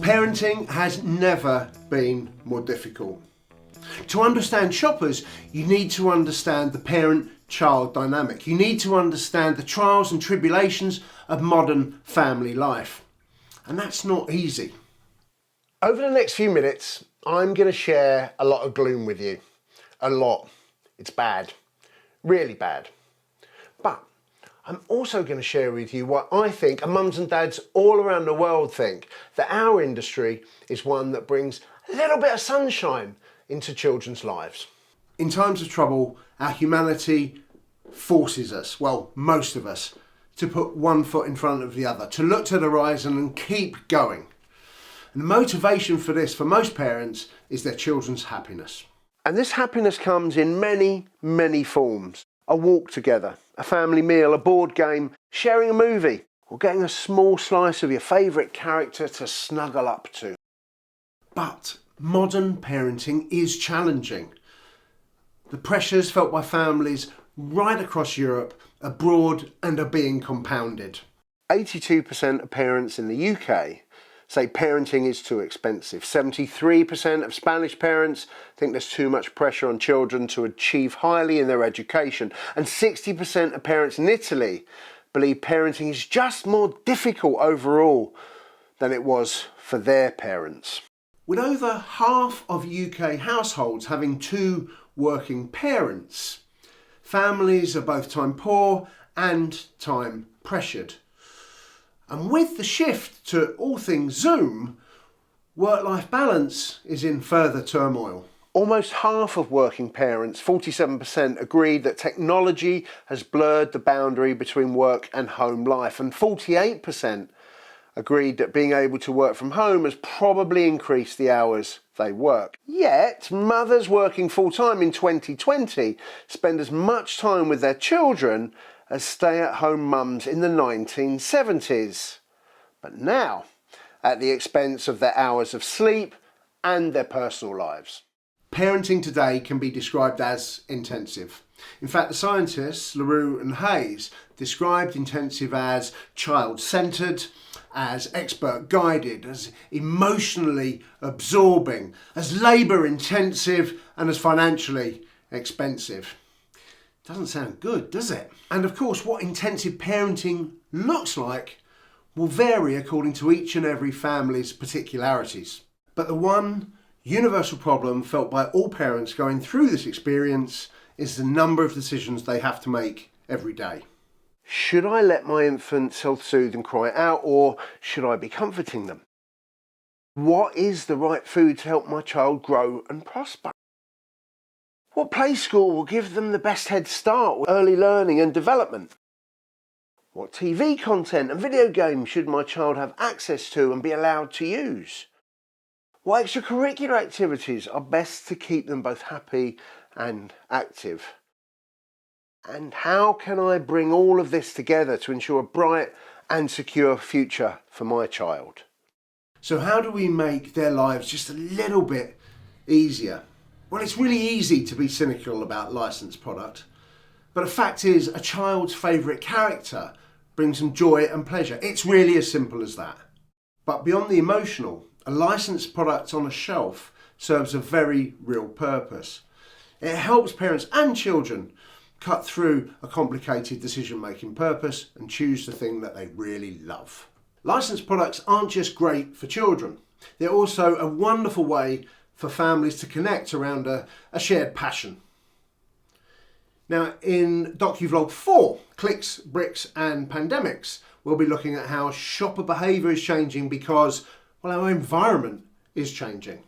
Parenting has never been more difficult. To understand shoppers, you need to understand the parent-child dynamic. You need to understand the trials and tribulations of modern family life. And that's not easy. Over the next few minutes, I'm going to share a lot of gloom with you. A lot. It's bad. Really bad. But I'm also going to share with you what I think, and mums and dads all around the world think, that our industry is one that brings a little bit of sunshine into children's lives. In times of trouble, our humanity forces us, well, most of us, to put one foot in front of the other, to look to the horizon and keep going. And the motivation for this, for most parents, is their children's happiness. And this happiness comes in many, many forms. A walk together, a family meal, a board game, sharing a movie, or getting a small slice of your favourite character to snuggle up to. But modern parenting is challenging. The pressures felt by families right across Europe, abroad, and are being compounded. 82% of parents in the UK say parenting is too expensive. 73% of Spanish parents think there's too much pressure on children to achieve highly in their education. And 60% of parents in Italy believe parenting is just more difficult overall than it was for their parents. With over half of UK households having two working parents, families are both time poor and time pressured. And with the shift to all things Zoom, work-life balance is in further turmoil. Almost half of working parents, 47%, agreed that technology has blurred the boundary between work and home life, and 48% agreed that being able to work from home has probably increased the hours they work. Yet, mothers working full-time in 2020 spend as much time with their children as stay-at-home mums in the 1970s. But now, at the expense of their hours of sleep and their personal lives. Parenting today can be described as intensive. In fact, the scientists, LaRue and Hayes, described intensive as child-centred, as expert-guided, as emotionally absorbing, as labour-intensive, and as financially expensive. Doesn't sound good, does it? And of course, what intensive parenting looks like will vary according to each and every family's particularities. But the one universal problem felt by all parents going through this experience is the number of decisions they have to make every day. Should I let my infant self-soothe and cry out, or should I be comforting them? What is the right food to help my child grow and prosper? What play school will give them the best head start with early learning and development? What TV content and video games should my child have access to and be allowed to use? What extracurricular activities are best to keep them both happy and active? And how can I bring all of this together to ensure a bright and secure future for my child? So how do we make their lives just a little bit easier? Well, it's really easy to be cynical about licensed product, but the fact is a child's favourite character brings them joy and pleasure. It's really as simple as that. But beyond the emotional, a licensed product on a shelf serves a very real purpose. It helps parents and children cut through a complicated decision-making purpose and choose the thing that they really love. Licensed products aren't just great for children. They're also a wonderful way for families to connect around a shared passion. Now, in DocuVlog 4, Clicks, Bricks and Pandemics, we'll be looking at how shopper behaviour is changing because, well, our environment is changing.